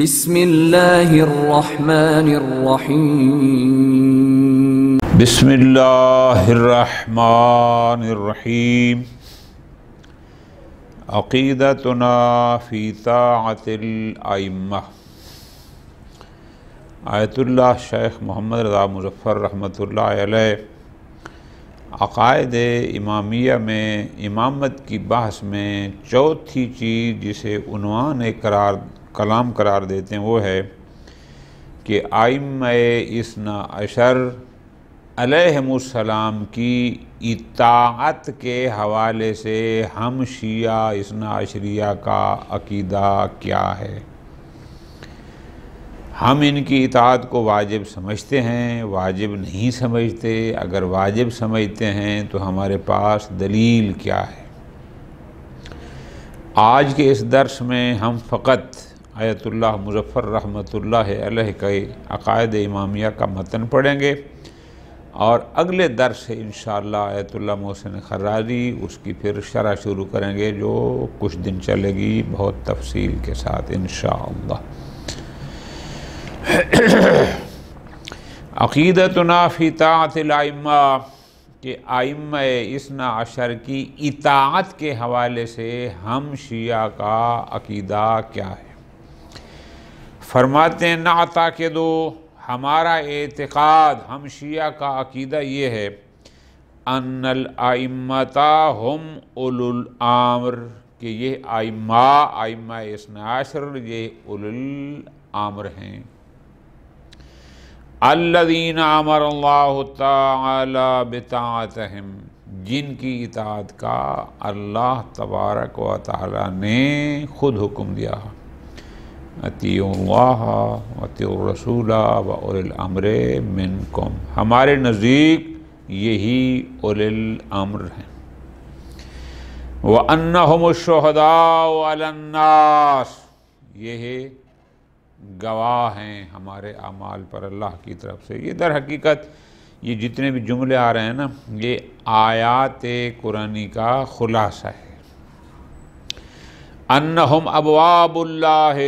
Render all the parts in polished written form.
بسم اللہ الرحمن الرحیم بسم اللہ الرحمن الرحیم عقیدتنا فی طاعت الائمہ۔ آیت اللہ شیخ محمد رضا مظفر رحمۃ اللہ علیہ عقائد امامیہ میں امامت کی بحث میں چوتھی چیز جسے عنوان کلام قرار دیتے ہیں وہ ہے کہ ائمہ اثنا عشر علیہم السلام کی اطاعت کے حوالے سے ہم شیعہ اثنا عشریہ کا عقیدہ کیا ہے۔ ہم ان کی اطاعت کو واجب سمجھتے ہیں، واجب نہیں سمجھتے؟ اگر واجب سمجھتے ہیں تو ہمارے پاس دلیل کیا ہے؟ آج کے اس درس میں ہم فقط آیت اللہ مظفر رحمۃ اللہ علیہ کے عقائد امامیہ کا متن پڑھیں گے، اور اگلے درس سے انشاءاللہ آیت اللہ محسن خراجی اس کی پھر شرح شروع کریں گے، جو کچھ دن چلے گی بہت تفصیل کے ساتھ انشاءاللہ۔ عقیدتنا فی طاعت الائمہ کہ ائمہ اثنا عشر کی اطاعت کے حوالے سے ہم شیعہ کا عقیدہ کیا ہے۔ فرماتے ہیں نعتقد، ہمارا اعتقاد، ہم شیعہ کا عقیدہ یہ ہے ان الائمۃ ہم اولو الامر، کہ یہ ائمہ اثنا عشر یہ اولو الامر ہیں، الذین امر اللہ تعالی بطاعتہم، جن کی اطاعت کا اللہ تبارک و تعالی نے خود حکم دیا، اطیعوا اللہ واطیعوا الرسول واولی الامر منکم، ہمارے نزدیک یہی اولی الامر ہیں، وانہم الشہداء علی الناس، یہ گواہ ہیں ہمارے اعمال پر اللہ کی طرف سے۔ یہ در حقیقت یہ جتنے بھی جملے آ رہے ہیں نا، یہ آیات قرآنی کا خلاصہ ہے۔ انہم ابواب اللہ،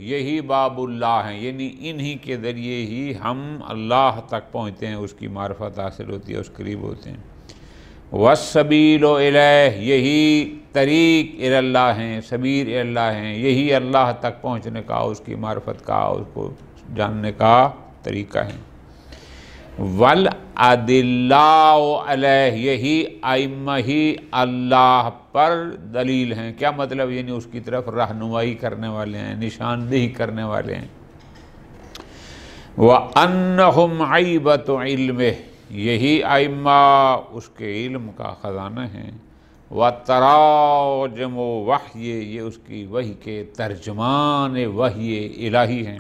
یہی باب اللہ ہیں، یعنی انہی کے ذریعے ہی ہم اللہ تک پہنچتے ہیں، اس کی معرفت حاصل ہوتی ہے، اس قریب ہوتے ہیں۔ والسبیل الیہ، یہی طریق الی اللہ ہیں، سبیل الی اللہ ہیں، یہی اللہ تک پہنچنے کا، اس کی معرفت کا، اس کو جاننے کا طریقہ ہے۔ والادلاء علیہ، یہی ائمہ ہی اللہ پر دلیل ہیں۔ کیا مطلب؟ یعنی اس کی طرف رہنمائی کرنے والے ہیں، نشاندہی کرنے والے ہیں۔ وَأَنَّهُمْ عَيْبَةُ عِلْمِهِ، یہی ائمہ اس کے علم کا خزانہ ہیں۔ وَتَرَاجِمُ وَحْیِ، یہ اس کی وحی کے ترجمان وحی الہی ہیں۔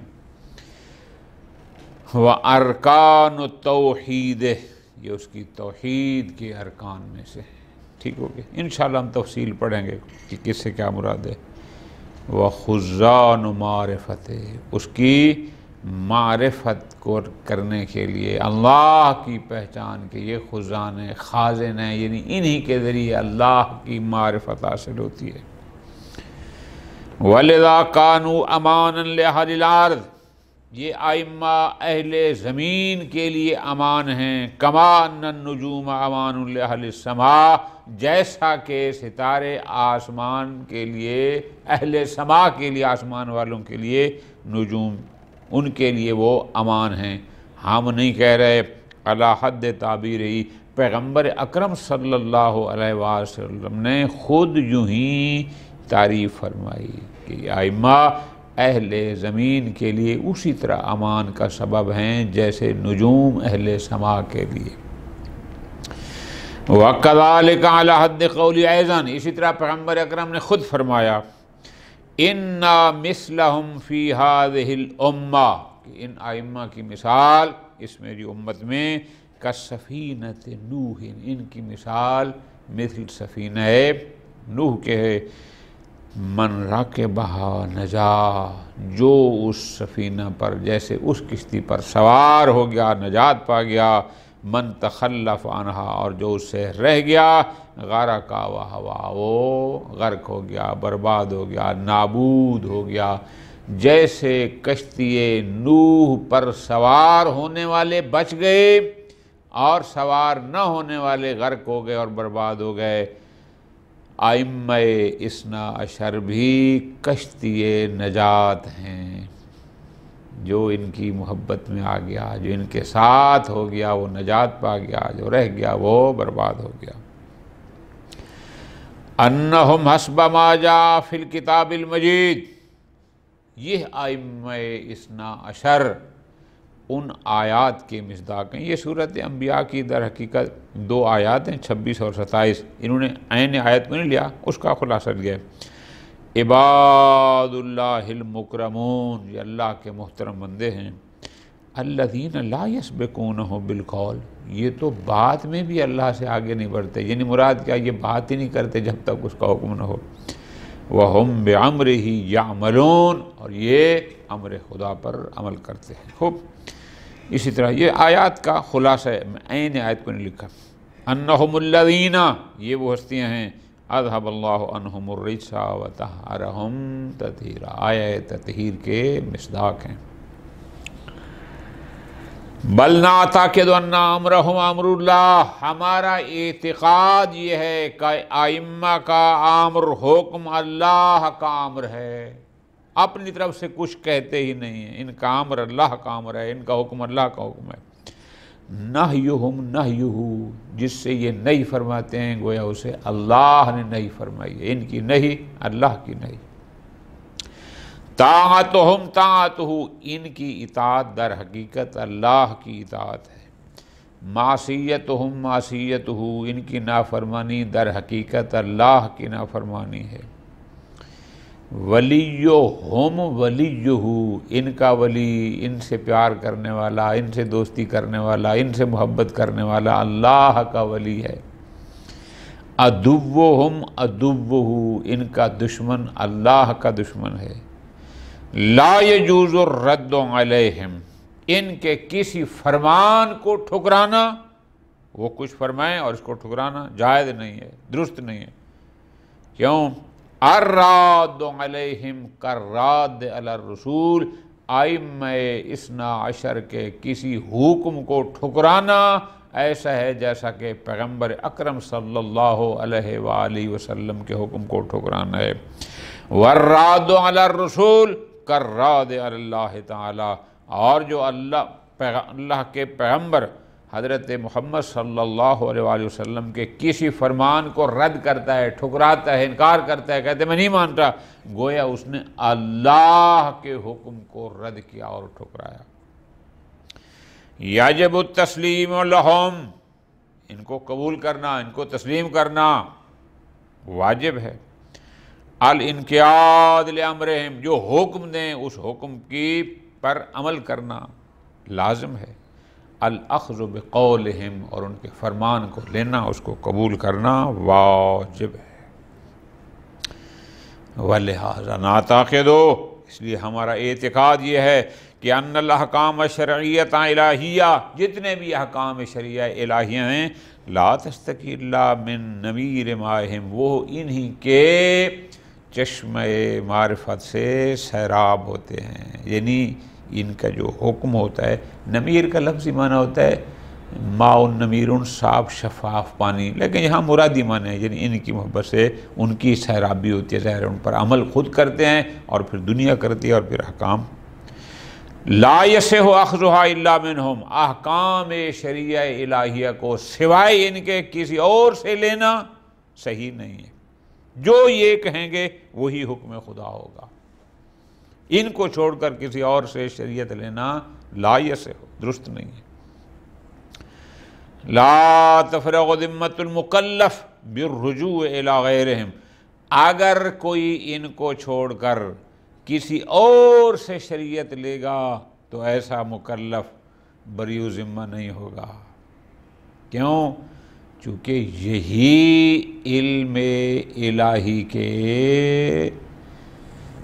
وَأَرْكَانُ التَّوْحِيدِ، یہ اس کی توحید کے ارکان میں سے ہیں۔ ٹھیک ہو گیا؟ انشاءاللہ ہم تفصیل پڑھیں گے کہ کس سے کیا مراد ہے۔ وَخُزَّانُ مَعْرِفَتِ، اس کی معرفت کو کرنے کے لیے اللہ کی پہچان کے یہ خزان ہیں، خازن ہیں، یعنی انہی کے ذریعے اللہ کی معرفت حاصل ہوتی ہے۔ وَلِذَا كَانُوا أَمَانًا لِأَهْلِ الْأَرْضِ، یہ ائمہ اہل زمین کے لیے امان ہیں۔ كَمَا أَنَّ النُّجُومَ أَمَانٌ لِأَهْلِ السَّمَاءِ، جیسا کہ ستارے آسمان کے لیے، اہل سما کے لیے، آسمان والوں کے لیے نجوم، ان کے لیے وہ امان ہیں۔ ہم نہیں کہہ رہے، علی حد تعبیر ہی پیغمبر اکرم صلی اللہ علیہ وسلم نے خود یوں ہی تعریف فرمائی کہ ائمہ اہل زمین کے لیے اسی طرح امان کا سبب ہیں جیسے نجوم اہل سما کے لیے۔ وَكَذَلِكَ عَلَى حَدِّ قَوْلِ أَيْضًا، اسی طرح پیغمبر اکرم نے خود فرمایا اِنَّا مِثْلَهُمْ فِي هَذِهِ الْأُمَّةِ، کہ ان ائمہ کی مثال اس میری امت میں کَالسَّفِینَةِ نوح، ان کی مثال مثل سفینہ نوح کے ہے۔ من رَكِبَهَا نجا، جو اس سفینہ پر، جیسے اس کشتی پر سوار ہو گیا نجات پا گیا۔ من تخلف عنہا، اور جو اس سے رہ گیا، غرق وہوا، وہ غرق ہو گیا، برباد ہو گیا، نابود ہو گیا۔ جیسے کشتی نوح پر سوار ہونے والے بچ گئے اور سوار نہ ہونے والے غرق ہو گئے اور برباد ہو گئے، ائمہ اثنا عشر بھی کشتی نجات ہیں۔ جو ان کی محبت میں آ گیا، جو ان کے ساتھ ہو گیا وہ نجات پا گیا، جو رہ گیا وہ برباد ہو گیا۔ انہم حسب ما جاء فی الکتاب المجید، یہ ائمہ اثنا عشر ان آیات کے مصداق ہیں۔ یہ سورۃ انبیاء کی در حقیقت 2 آیات ہیں، 26 اور 27۔ انہوں نے عین آیت کو نہیں لیا، اس کا خلاصہ لیا۔ عباد اللہ المکرمون، یہ اللہ کے محترم بندے ہیں۔ الذین لا یسبقونہ بالقول، یہ تو بات میں بھی اللہ سے آگے نہیں بڑھتے، یعنی مراد کیا، یہ بات ہی نہیں کرتے جب تک اس کا حکم نہ ہو۔ وَهُمْ بِأَمْرِهِ يَعْمَلُونَ، اور یہ امر خدا پر عمل کرتے ہیں۔ خوب، اسی طرح یہ آیات کا خلاصہ ہے، میں عین آیت کو نہیں لکھا۔ انہم الذین، یہ وہ ہستیاں ہیں، اذھب اللہ عنہم الرجس وطہرہم تطہیرا، آیہ تطہیر کے مصداق ہیں۔ بل نعتقد ان امرہم امر اللہ، ہمارا اعتقاد یہ ہے کہ ائمہ کا امر، حکم اللہ کا امر ہے، اپنی طرف سے کچھ کہتے ہی نہیں ہیں، ان کا امر اللہ کا امر ہے، ان کا حکم اللہ کا حکم ہے۔ نہیہم نہیہ، جس سے یہ نہیں فرماتے ہیں گویا اسے اللہ نے نہیں فرمائی ہے، ان کی نہیں اللہ کی نہیں۔ طاعتہم طاعتہ، ان کی اطاعت در حقیقت اللہ کی اطاعت ہے۔ معصیتہم معصیتہ، ان کی نافرمانی در حقیقت اللہ کی نافرمانی ہے۔ ولیہم ولیہ، ان کا ولی، ان سے پیار کرنے والا، ان سے دوستی کرنے والا، ان سے محبت کرنے والا اللہ کا ولی ہے۔ عدوہم عدوہ، ان کا دشمن اللہ کا دشمن ہے۔ لا یجوز الرد علیہم، ان کے کسی فرمان کو ٹھکرانا، وہ کچھ فرمائیں اور اس کو ٹھکرانا جائز نہیں ہے، درست نہیں ہے۔ کیوں؟ الراد علیہم کالراد علی الرسول، ائمہ اثنا عشر کے کسی حکم کو ٹھکرانا ایسا ہے جیسا کہ پیغمبر اکرم صلی اللہ علیہ وآلہ وسلم کے حکم کو ٹھکرانا ہے۔ والراد علی الرسول کالراد علی اللہ تعالی، اور جو اللہ کے پیغمبر حضرت محمد صلی اللہ علیہ وآلہ وسلم کے کسی فرمان کو رد کرتا ہے، ٹھکراتا ہے، انکار کرتا ہے، کہتے میں نہیں مانتا، گویا اس نے اللہ کے حکم کو رد کیا اور ٹھکرایا۔ یجب التسلیم لہم، ان کو قبول کرنا، ان کو تسلیم کرنا واجب ہے۔ الانقیاد لامرہم، جو حکم دیں اس حکم کی پر عمل کرنا لازم ہے۔ الاخذ بقولہم، اور ان کے فرمان کو لینا، اس کو قبول کرنا واجب ہے۔ ولہذا نعتقد، اس لیے ہمارا اعتقاد یہ ہے کہ ان الاحکام الشرعیۃ الہیہ، جتنے بھی احکام شرعیہ الہیہ ہیں، لا تستقی الا من نمیر مائہم، وہ انہی کے چشمہ معرفت سے سیراب ہوتے ہیں، یعنی ان کا جو حکم ہوتا ہے، نمیر کا لفظی معنی ہوتا ہے ماء النمیر، صاف شفاف پانی، لیکن یہاں مرادی معنی ہے، یعنی ان کی محبت سے ان کی سیرابی ہوتی ہے، ظاہر ان پر عمل خود کرتے ہیں اور پھر دنیا کرتی ہے اور پھر احکام۔ لا یصح اخذھا الا منہم، احکام شرعیہ الہیہ کو سوائے ان کے کسی اور سے لینا صحیح نہیں ہے، جو یہ کہیں گے وہی حکم خدا ہوگا، ان کو چھوڑ کر کسی اور سے شریعت لینا لا یصح، درست نہیں ہے۔ لا تفرغ ذمۃ المکلف بالرجوع الی غیرہم، اگر کوئی ان کو چھوڑ کر کسی اور سے شریعت لے گا تو ایسا مکلف بری ذمہ نہیں ہوگا۔ کیوں؟ چونکہ یہی علم الہی کے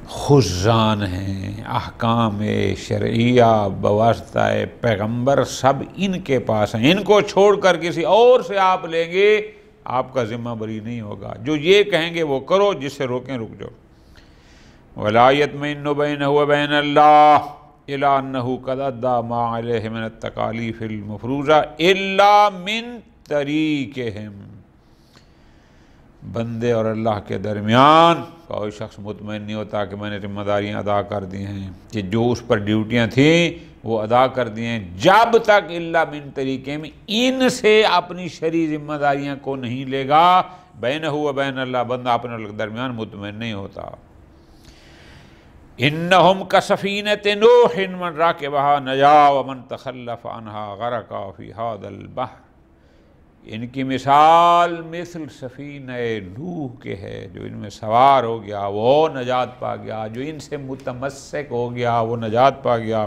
خزان ہیں، احکام شرعیہ بواسطہ پیغمبر سب ان کے پاس ہیں، ان کو چھوڑ کر کسی اور سے آپ لیں گے آپ کا ذمہ بری نہیں ہوگا، جو یہ کہیں گے وہ کرو، جس سے روکیں رک جاؤ۔ ولا یطمئن بینہ وبین اللہ الا انہ قد ادی ما علیہ من التکالیف المفروضہ الا من طریقہم۔ بندے اور اللہ کے درمیان کوئی شخص مطمئن نہیں ہوتا کہ میں نے ذمہ داریاں ادا کر دی ہیں، کہ جو اس پر ڈیوٹیاں تھیں وہ ادا کر دی ہیں، جب تک الا من طریقے میں ان سے اپنی شرعی ذمہ داریاں کو نہیں لے گا، بینہ و بین اللہ، بندہ اپنے اللہ کے درمیان مطمئن نہیں ہوتا۔ انہم کسفینۃ نوح من راکبہا نجا ومن تخلف عنہا غرقا فی ھذا البحر۔ ان کی مثال مثل سفینہ نوح کے ہے، جو ان میں سوار ہو گیا وہ نجات پا گیا، جو ان سے متمسک ہو گیا وہ نجات پا گیا۔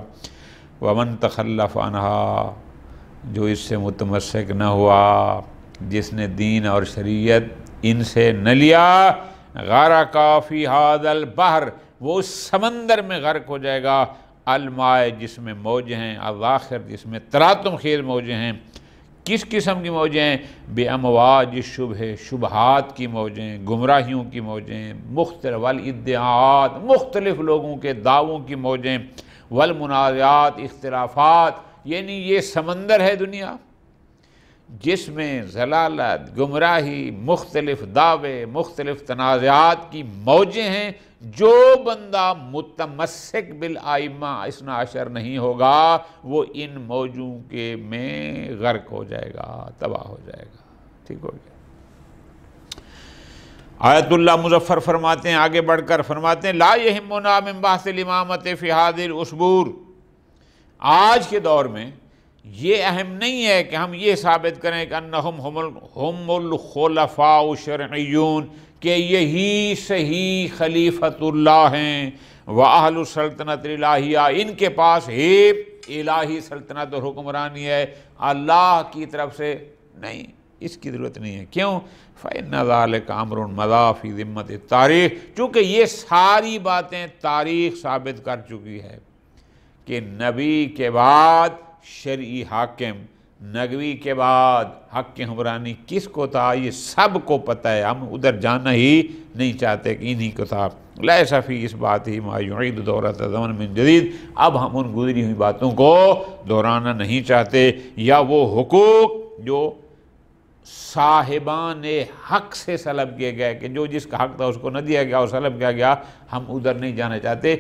ومن تخلف عنہا، جو اس سے متمسک نہ ہوا، جس نے دین اور شریعت ان سے نہ لیا، غرقا فی ھذا البحر، وہ اس سمندر میں غرق ہو جائے گا، الماء، جس میں موجیں ہیں، الظاخر، جس میں تلاطم خیز موجیں ہیں۔ کس قسم کی موجیں ہیں؟ بے امواج الشبہ، شبہات کی موجیں، گمراہیوں کی موجیں، مختلف والادعاءات، مختلف لوگوں کے دعووں کی موجیں، والمنازعات، اختلافات، یعنی یہ سمندر ہے دنیا جس میں ضلالت، گمراہی، مختلف دعوے، مختلف تنازعات کی موجیں ہیں۔ جو بندہ متمسک بالائمہ اثنا عشر نہیں ہوگا وہ ان موجوں کے میں غرق ہو جائے گا، تباہ ہو جائے گا۔ ٹھیک ہو گیا۔ آیت اللہ مظفر فرماتے ہیں، آگے بڑھ کر فرماتے ہیں، لا یہمنا من بحث الامامۃ فی ھذہ الاسبور۔ آج کے دور میں یہ اہم نہیں ہے کہ ہم یہ ثابت کریں کہ انہم ہم الخلفاء الشرعیون، کہ یہی صحیح خلیفۃ اللہ ہیں، وَأَهْلُ السلطنت الہیہ، ان کے پاس ہی الہی سلطنت اور حکمرانی ہے، اللہ کی طرف سے نہیں، اس کی ضرورت نہیں ہے۔ کیوں؟ فَإِنَّ ذَلِكَ أَمْرٌ مَضَىٰ فِي ذِمَّةِ التاریخ، چونکہ یہ ساری باتیں تاریخ ثابت کر چکی ہے کہ نبی کے بعد شرعی حاکم، نبی کے بعد حق کی حکمرانی کس کو تھا، یہ سب کو پتہ ہے، ہم ادھر جانا ہی نہیں چاہتے کہ انہی کو تھا۔ لیس فی اس بات ہی ما یعید دورۃ زمن من جدید، اب ہم ان گزری ہوئی باتوں کو دہرانا نہیں چاہتے، یا وہ حقوق جو صاحبان حق سے سلب کیے گئے، کہ جو جس کا حق تھا اس کو نہ دیا گیا اور سلب کیا گیا، ہم ادھر نہیں جانا چاہتے۔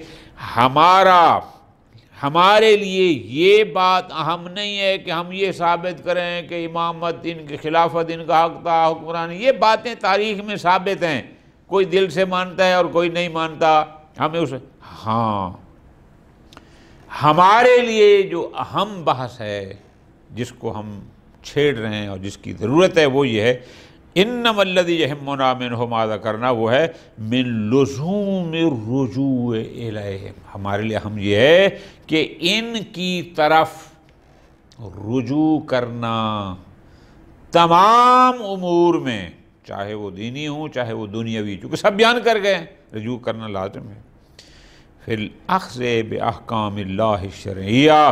ہمارے لیے یہ بات اہم نہیں ہے کہ ہم یہ ثابت کریں کہ امامت ان کی، خلافت ان کا حق تھا، حکمرانی، یہ باتیں تاریخ میں ثابت ہیں، کوئی دل سے مانتا ہے اور کوئی نہیں مانتا، ہمیں ہاں، ہمارے لیے جو اہم بحث ہے جس کو ہم چھیڑ رہے ہیں اور جس کی ضرورت ہے وہ یہ ہے، انما الذی یہمنا منہ ما ذکرنا، وہ ہے من لزوم الرجوع الیہم، ہمارے لیے ہم یہ ہے کہ ان کی طرف رجوع کرنا تمام امور میں، چاہے وہ دینی ہوں چاہے وہ دنیاوی، چونکہ سب بیان کر گئے، رجوع کرنا لازم ہے۔ فی الاخذ باحکام اللہ الشرعیہ،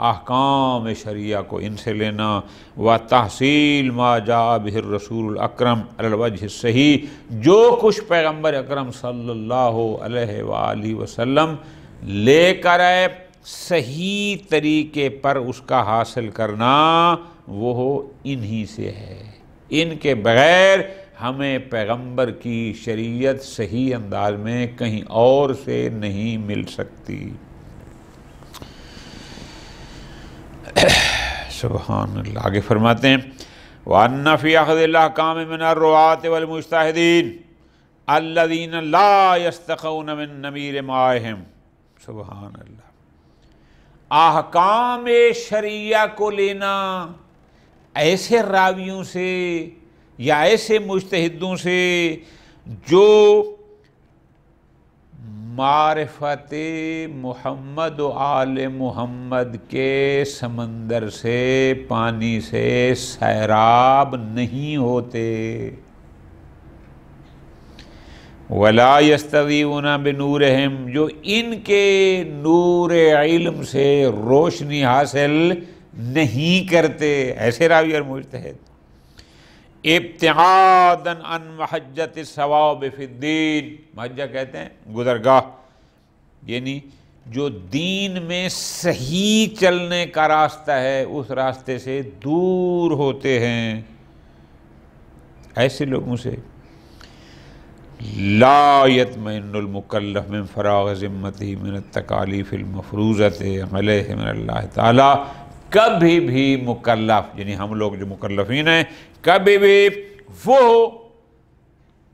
احکام شریعہ کو ان سے لینا، و تحصیل ما جاء بہ الرسول الاکرم علی الوجہ الصحیح، جو کچھ پیغمبر اکرم صلی اللہ علیہ وآلہ وسلم لے کر آئے صحیح طریقے پر اس کا حاصل کرنا، وہ انہی سے ہے۔ ان کے بغیر ہمیں پیغمبر کی شریعت صحیح انداز میں کہیں اور سے نہیں مل سکتی۔ سبحان اللہ۔ آگے فرماتے ہیں، وَأَنَّ فِي أَخْذِ الْأَحْكَامِ مِنَ الرُّعَاةِ وَالْمُجْتَهِدِينَ الَّذِينَ لَا يَسْتَقُونَ مِن نَّمِيرِ مَائِهِمْ۔ سبحان اللہ۔ احکام شرعیہ کو لینا ایسے راویوں سے یا ایسے مجتہدوں سے جو معرفت محمد و آل محمد کے سمندر سے، پانی سے سیراب نہیں ہوتے، وَلَا يَسْتَضِيئُونَ بِنُورِهِمْ، جو ان کے نور علم سے روشنی حاصل نہیں کرتے، ایسے راوی اور مجتہد، ابتعاداً عن محجۃ الصواب فی الدین، محجہ کہتے ہیں گزرگاہ، یعنی جو دین میں صحیح چلنے کا راستہ ہے اس راستے سے دور ہوتے ہیں، ایسے لوگوں سے لا یطمئن المکلف من فراغ ذمتہ من التکالیف المفروضۃ علیہ من اللہ تعالی، کبھی بھی مکلف یعنی ہم لوگ جو مکلفین ہیں کبھی بھی وہ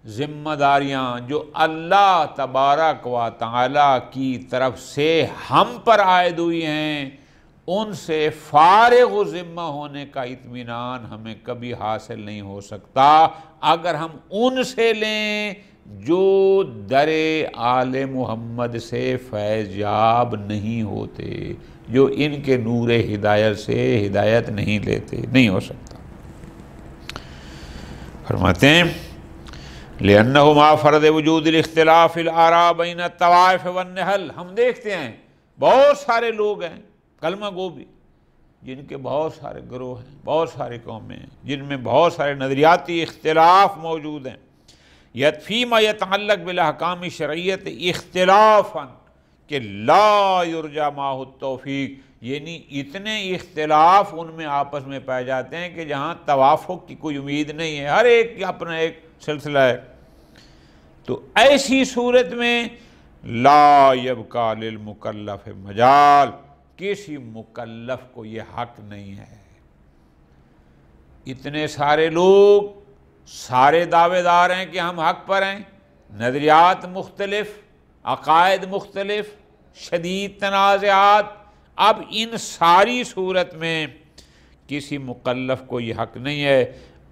ذمہ داریاں جو اللہ تبارک و تعالی کی طرف سے ہم پر عائد ہوئی ہیں ان سے فارغ و ذمہ ہونے کا اطمینان ہمیں کبھی حاصل نہیں ہو سکتا اگر ہم ان سے لیں جو در آل محمد سے فیض یاب نہیں ہوتے، جو ان کے نور ہدایت سے ہدایت نہیں لیتے، نہیں ہو سکتا۔ فرماتے ہیں لِأَنَّهُ مَا فَرْضِ وُجُودِ الْاخْتِلَافِ الْآرَاءِ بَيْنَ الطَّوَائِفِ وَالنِّحَلِ، ہم دیکھتے ہیں بہت سارے لوگ ہیں کلمہ گو بھی جن کے بہت سارے گروہ ہیں، بہت ساری قومیں ہیں جن میں بہت سارے نظریاتی اختلاف موجود ہیں، فِي مَا يَتَعَلَّقُ بِالْأَحْكَامِ الشَّرْعِيَّةِ اخْتِلَافًا کہ لا یرجا معہ التوفیق، یعنی اتنے اختلاف ان میں آپس میں پائے جاتے ہیں کہ جہاں توافق کی کوئی امید نہیں ہے، ہر ایک کا اپنا ایک سلسلہ ہے۔ تو ایسی صورت میں لا یبقی للمکلف مجال، کسی مکلف کو یہ حق نہیں ہے۔ اتنے سارے لوگ سارے دعوے دار ہیں کہ ہم حق پر ہیں، نظریات مختلف، عقائد مختلف، شدید تنازعات، اب ان ساری صورت میں کسی مکلف کو یہ حق نہیں ہے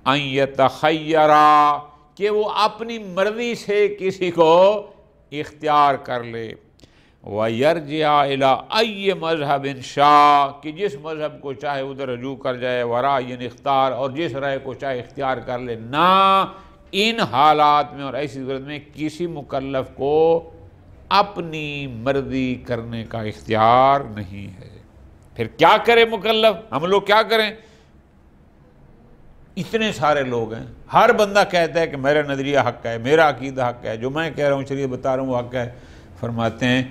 ان یتخیرا کہ وہ اپنی مرضی سے کسی کو اختیار کر لے، وَيَرْجِعَ إِلَىٰ أَيِّ مَذْهَبٍ شَاءَ کہ جس مذہب کو چاہے ادھر رجوع کر جائے، وَرَأْيٍ اختار اور جس رائے کو چاہے اختیار کر لے، نہ ان حالات میں اور ایسی صورت میں کسی مکلف کو اپنی مرضی کرنے کا اختیار نہیں ہے۔ پھر کیا کرے مکلف؟ ہم لوگ کیا کریں؟ اتنے سارے لوگ ہیں، ہر بندہ کہتا ہے کہ میرا نظریہ حق ہے، میرا عقیدہ حق ہے، جو میں کہہ رہا ہوں شریعت بتا رہا ہوں وہ حق ہے۔ فرماتے ہیں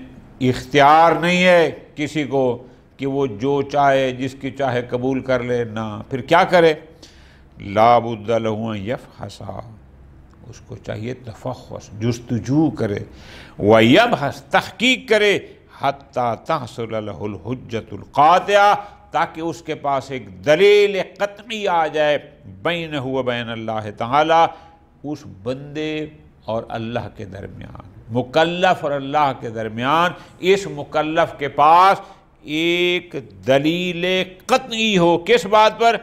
اختیار نہیں ہے کسی کو کہ وہ جو چاہے جس کی چاہے قبول کر لے، نہ پھر کیا کرے؟ لا بد لہ ان یفحص، اس کو چاہیے تفحص، جستجو کرے، ویبحث تحقیق کرے، حتی تحصل لہ الحجۃ القاطعہ تاکہ اس کے پاس ایک دلیل قطعی آ جائے بینہ و بین اللہ تعالی، اس بندے اور اللہ کے درمیان، مکلف اور اللہ کے درمیان، اس مکلف کے پاس ایک دلیل قطعی ہو کس بات پر؟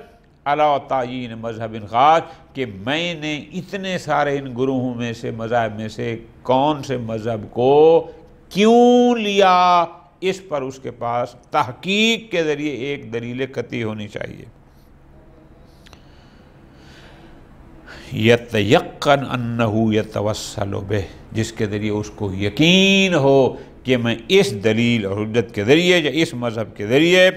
علی تعیین مذہب خاص، کہ میں نے اتنے سارے ان گروہوں میں سے مذاہب میں سے کون سے مذہب کو کیوں لیا، اس پر اس کے پاس تحقیق کے ذریعے ایک دلیل قطعی ہونی چاہیے۔ یتیقن انہ یتوسل بہ، جس کے ذریعے اس کو یقین ہو کہ میں اس دلیل اور حجت کے ذریعے یا اس مذہب کے ذریعے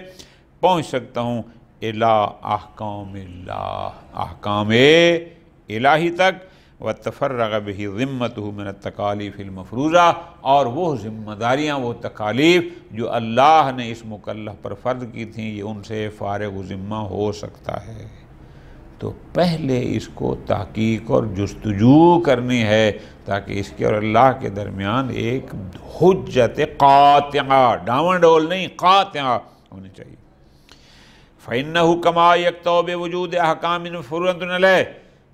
پہنچ سکتا ہوں الی احکام اللہ، احکام الہی تک، وتفرغ بہ ذمتہ من التکالیف المفروضہ، اور وہ ذمہ داریاں، وہ تکالیف جو اللہ نے اس مکلف پر فرض کی تھیں، یہ ان سے فارغ و ذمہ ہو سکتا ہے۔ تو پہلے اس کو تحقیق اور جستجو کرنی ہے تاکہ اس کے اور اللہ کے درمیان ایک حجت قاطعہ، ڈاواں ڈول نہیں، قاطعہ ہونی چاہیے۔ فَإِنَّهُ كَمَا يَقْطَعُ بِوُجُودِ أَحْكَامٍ مَفْرُوضَةٍ عَلَيْهِ،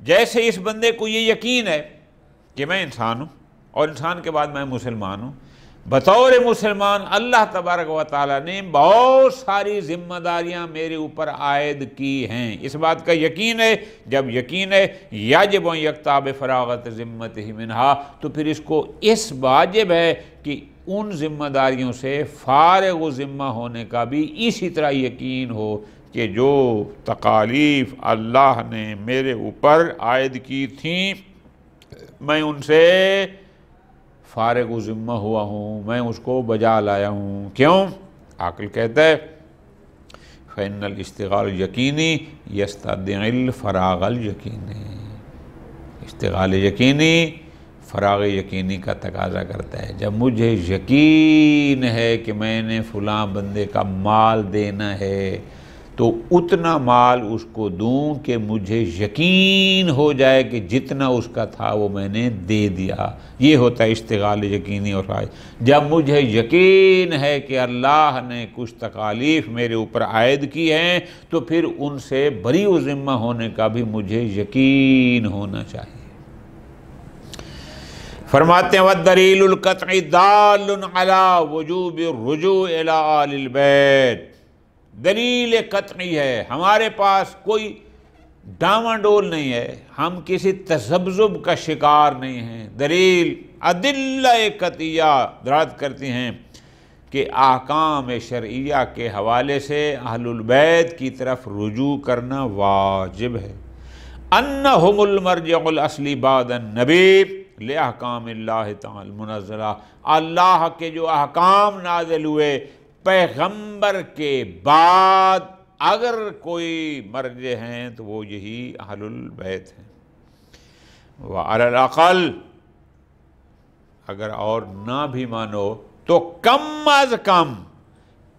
جیسے اس بندے کو یہ یقین ہے کہ میں انسان ہوں اور انسان کے بعد میں مسلمان ہوں، بطور مسلمان اللہ تبارک و تعالیٰ نے بہت ساری ذمہ داریاں میرے اوپر عائد کی ہیں، اس بات کا یقین ہے۔ جب یقین ہے یجب ان یقطع بفراغت ذمتہ منہا، تو پھر اس کو اس واجب ہے کہ ان ذمہ داریوں سے فارغ و ذمہ ہونے کا بھی اسی طرح یقین ہو کہ جو تکالیف اللہ نے میرے اوپر عائد کی تھیں میں ان سے فارغ و ذمہ ہوا ہوں، میں اس کو بجا لایا ہوں۔ کیوں؟ عقل کہتا ہے فإن الاشتغال الیقینی یستدعی الفراغ الیقینی، اشتغال یقینی فراغ یقینی کا تقاضا کرتا ہے۔ جب مجھے یقین ہے کہ میں نے فلاں بندے کا مال دینا ہے تو اتنا مال اس کو دوں کہ مجھے یقین ہو جائے کہ جتنا اس کا تھا وہ میں نے دے دیا۔ یہ ہوتا ہے اشتغال یقینی اور حاج۔ جب مجھے یقین ہے کہ اللہ نے کچھ تکالیف میرے اوپر عائد کی ہیں تو پھر ان سے بری و ذمہ ہونے کا بھی مجھے یقین ہونا چاہیے۔ فرماتے ہیں وَالدَّلِيلُ الْقَطْعِ دَالٌ عَلَى وُجُوبِ الرُّجُوعِ إِلَىٰ آلِ الْبَيْتِ۔ دلیل قطعی ہے، ہمارے پاس کوئی ڈاواں ڈول نہیں ہے، ہم کسی تذبذب کا شکار نہیں ہیں۔ دلیل ادلہ قطعیہ دلالت کرتی ہیں کہ احکام شرعیہ کے حوالے سے اہل البیت کی طرف رجوع کرنا واجب ہے۔ انہم المرجع الاصلی بعد النبی لأحکام اللہ تعالی المنزلہ، اللہ کے جو احکام نازل ہوئے پیغمبر کے بعد اگر کوئی مرجع ہیں تو وہ یہی اہل البیت ہیں۔ وعلی الاقل اگر اور نہ بھی مانو تو کم از کم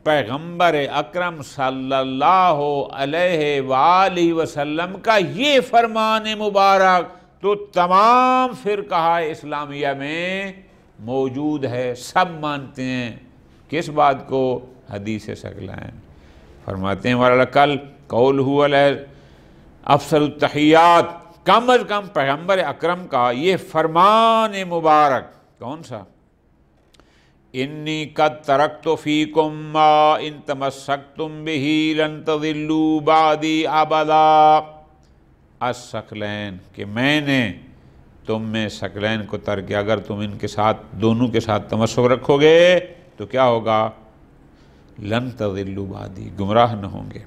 پیغمبر اکرم صلی اللہ علیہ وآلہ وسلم کا یہ فرمان مبارک تو تمام فرقہ اسلامیہ میں موجود ہے، سب مانتے ہیں۔ کس بات کو؟ حدیث ثقلین۔ فرماتے ہیں وَلَعَلَّ قَوْلُهُ عَلَيْهِ افضل التحیات، کم از کم پیغمبر اکرم کا یہ فرمان مبارک کون سا؟ انی قد ترکت فیکم ما ان تمسکتم بہ لن تضلوا بعدی ابدا الثقلین، کہ میں نے تم میں ثقلین کو ترک کیا، اگر تم ان کے ساتھ دونوں کے ساتھ تمسک رکھو گے تو کیا ہوگا؟ لن تضلوا بعدی، گمراہ نہ ہوں گے۔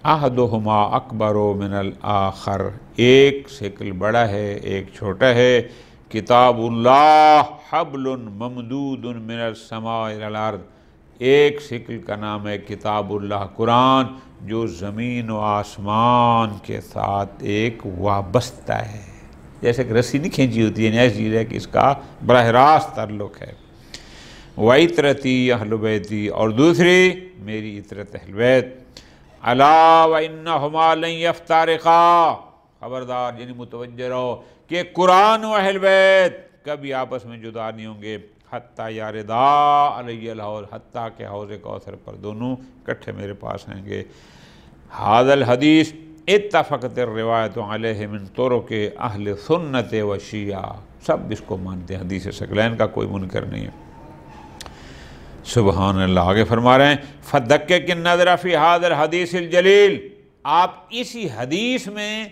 احدہما اکبر من الآخر، ایک شکل بڑا ہے ایک چھوٹا ہے۔ کتاب اللہ حبل ممدود من السماء الى الارض، ایک شکل کا نام ہے کتاب اللہ قرآن، جو زمین و آسمان کے ساتھ ایک وابستہ ہے، جیسے کہ رسی نہیں کھینچی ہوتی ہے، ایسی چیز ہے کہ اس کا براہ راست تعلق ہے۔ وَعِطْرَتِي اہل بیتی، اور دوسری میری عطرت اہل بیت۔ الا وَإِنَّهُمَا لَن يَفْتَرِقَا، خبردار یعنی متوجہ رہو کہ قرآن و اہل بیت کبھی آپس میں جدا نہیں ہوں گے، حتیٰ یاردا علی الحوض، حتیٰ کہ حوض کوثر پر دونوں اکٹھے میرے پاس آئیں گے۔ ھذا الحدیث اتفقت الروایت علیہ من طرق اہل سنت و شیعہ، سب اس کو مانتے ہیں، حدیث ثقلین کا کوئی منکر نہیں ہے۔ سبحان اللہ۔ آگے فرما رہے ہیں فَدَقِّقِ النَّظْرَ فِي هَذَا الْحَدِيثِ الْجَلِيلِ، آپ اسی حدیث میں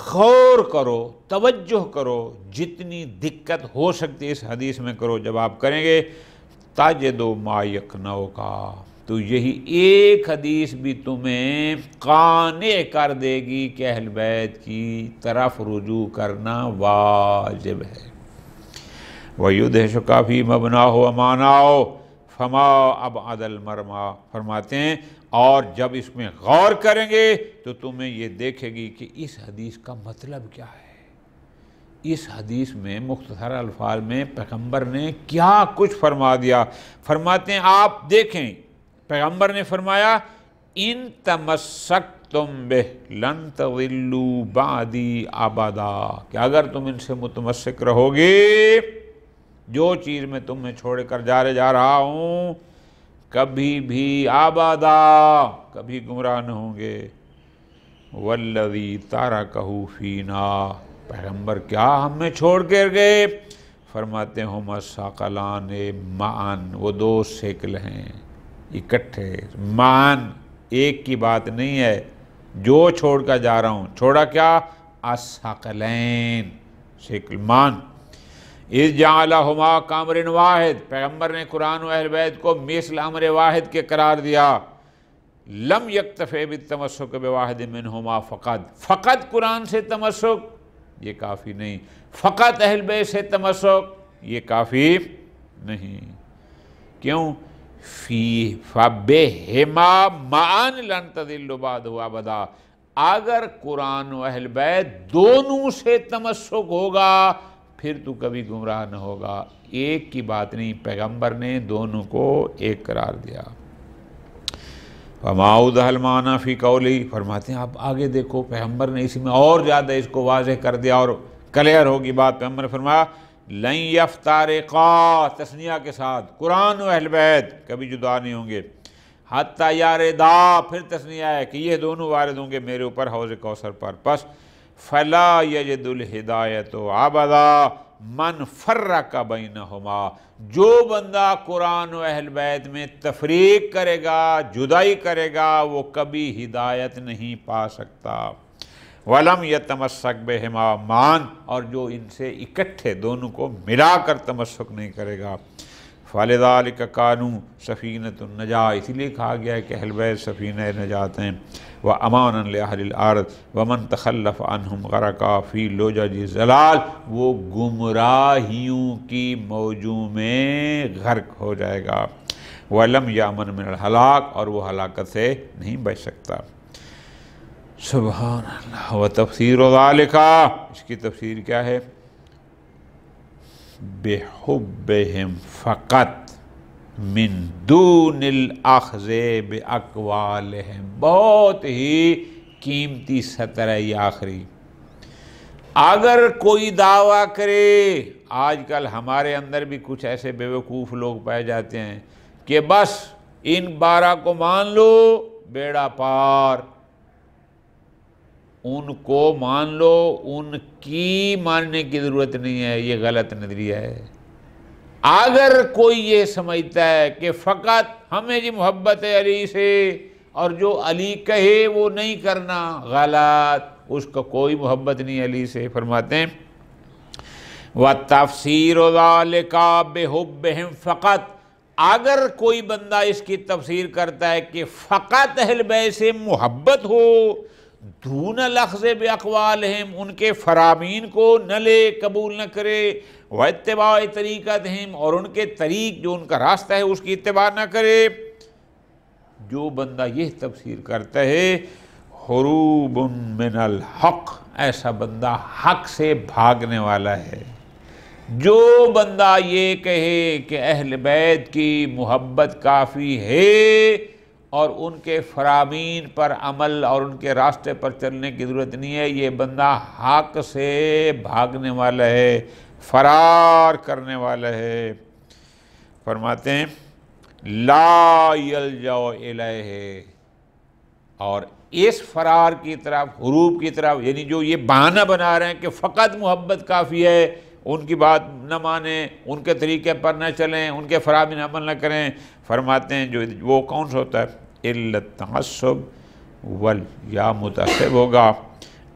غور کرو، توجہ کرو، جتنی دقت ہو سکتی ہے اس حدیث میں کرو۔ جب آپ کریں گے تَجِدُ مَا يَقْنَعُكَ، تو یہی ایک حدیث بھی تمہیں قانع کر دے گی کہ اہل بیت کی طرف رجوع کرنا واجب ہے۔ وَيُدْهِشُكَ فِي مَبْنَاهُ وَمَعْنَاهُ فَمَا أَبْعَدَ الْمَرْمَى، فرماتے ہیں اور جب اس میں غور کریں گے تو تمہیں یہ دیکھے گی کہ اس حدیث کا مطلب کیا ہے۔ اس حدیث میں مختصر الفاظ میں پیغمبر نے کیا کچھ فرما دیا۔ فرماتے ہیں آپ دیکھیں، پیغمبر نے فرمایا ان تمسکتم بہ لن تضلوا بعدی ابدا، کہ اگر تم ان سے متمسک رہو گے، جو چیز میں تمہیں چھوڑ کر جا رہا ہوں، کبھی بھی آبادا، کبھی گمراہ نہ ہوں گے۔ والذی ترکہ فینا، پیغمبر کیا ہم میں چھوڑ کر گئے؟ فرماتے ہیں ہما الثقلان معاً، وہ دو شکل ہیں اکٹھے، معاً ایک کی بات نہیں ہے، جو چھوڑ کر جا رہا ہوں، چھوڑا کیا؟ الثقلین، شکل معاً۔ اذ جعلہما کامر واحد، پیغمبر نے قرآن و اہل بیت کو مثل امر واحد کے قرار دیا۔ لم یکتفی بالتمسک بواحد منہما فقط قرآن سے تمسک یہ کافی نہیں، فقط اہل بیت سے تمسک یہ کافی نہیں۔ کیوں؟ فی فبہما معاً لن تضلوا بعدہ ابدا، اگر قرآن و اہل بیت دونوں سے تمسک ہوگا پھر تو کبھی گمراہ نہ ہوگا۔ ایک کی بات نہیں، پیغمبر نے دونوں کو ایک قرار دیا۔ وَمَا أَوْضَحَ الْمَعْنَىٰ فِي قَوْلِهِ، فرماتے ہیں اب آگے دیکھو، پیغمبر نے اسی میں اور زیادہ اس کو واضح کر دیا اور کلیئر ہوگی بات۔ پیغمبر نے فرمایا لَن يَفْتَرِقَا، تثنیہ کے ساتھ، قرآن و اہل بیت کبھی جدا نہیں ہوں گے، حتیٰ یاردا، پھر تثنیہ ہے کہ یہ دونوں وارد ہوں گے میرے اوپر حوض کوثر پر، پس فَلَا يَجِدُ الْهِدَایَةُ عَبَدًا من فرق بینہما، جو بندہ قرآن و اہل بیت میں تفریق کرے گا، جدائی کرے گا، وہ کبھی ہدایت نہیں پا سکتا۔ وَلَمْ يَتَمَسَّكْ بِهِمَا مَعًا، اور جو ان سے اکٹھے دونوں کو ملا کر تمسک نہیں کرے گا۔ فَلِذَلِكَ كَانُوا سَفِينَةُ النَّجَاةِ، اسی لیے کہا گیا ہے کہ اہل بیت سفینہ نجات ہیں۔ وَأَمَانًا لِأَهْلِ الْأَرْضِ وَمَنْ تَخَلَّفَ عَنْهُمْ غَرَقَ فِي لُجَجِ الضَّلَالِ، وہ گمراہیوں کی موجوں میں غرق ہو جائے گا۔ وَلَمْ يَأْمَنْ مِنَ الْهَلَاكِ، اور وہ ہلاکت سے نہیں بچ سکتا۔ سبحان اللہ۔ وَتَفْسِيرُ ذَلِكَ، اس کی تفسیر کیا ہے؟ بِحُبِّهِمْ فقط من دون الاخذ باقوالہم، بہت ہی قیمتی سطر ہے یہ آخری۔ اگر کوئی دعویٰ کرے، آج کل ہمارے اندر بھی کچھ ایسے بیوقوف لوگ پائے جاتے ہیں کہ بس ان 12 کو مان لو بیڑا پار، ان کو مان لو، ان کی ماننے کی ضرورت نہیں ہے، یہ غلط نظریہ ہے۔ اگر کوئی یہ سمجھتا ہے کہ فقط ہمیں جی محبت ہے علی سے اور جو علی کہے وہ نہیں کرنا، غلط، اس کا کوئی محبت نہیں علی سے۔ فرماتے ہیں وَتَفْسِيرُ ذَلِكَ بِحُبِّهِمْ فقط، اگر کوئی بندہ اس کی تفسیر کرتا ہے کہ فقط اہل بیت سے محبت ہو، دون الاخذ باقوالہم، ان کے فرامین کو نہ لے، قبول نہ کرے، واتباع طریقتہم، اور ان کے طریق جو ان کا راستہ ہے اس کی اتباع نہ کرے، جو بندہ یہ تفسیر کرتا ہے حروب من الحق، ایسا بندہ حق سے بھاگنے والا ہے۔ جو بندہ یہ کہے کہ اہل بیت کی محبت کافی ہے اور ان کے فرامین پر عمل اور ان کے راستے پر چلنے کی ضرورت نہیں ہے، یہ بندہ حق سے بھاگنے والا ہے، فرار کرنے والا ہے۔ فرماتے ہیں لا یلجأ الیہ، اور اس فرار کی طرف، حروب کی طرف، یعنی جو یہ بہانہ بنا رہے ہیں کہ فقط محبت کافی ہے، ان کی بات نہ مانیں، ان کے طریقے پر نہ چلیں، ان کے فرامین عمل نہ کریں، فرماتے ہیں جو وہ کون سا ہوتا ہے؟ الا التعصب یا متعصب ہوگا،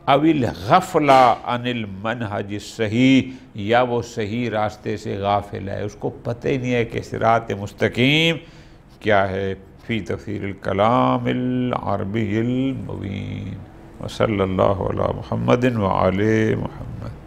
او الغفلہ عن المنہج الصحیح، یا وہ صحیح راستے سے غافل ہے، اس کو پتہ ہی نہیں ہے کہ صراط مستقیم کیا ہے۔ فی تفسیر الکلام العربی المبین، وصلی اللہ علی محمد وعلی محمد۔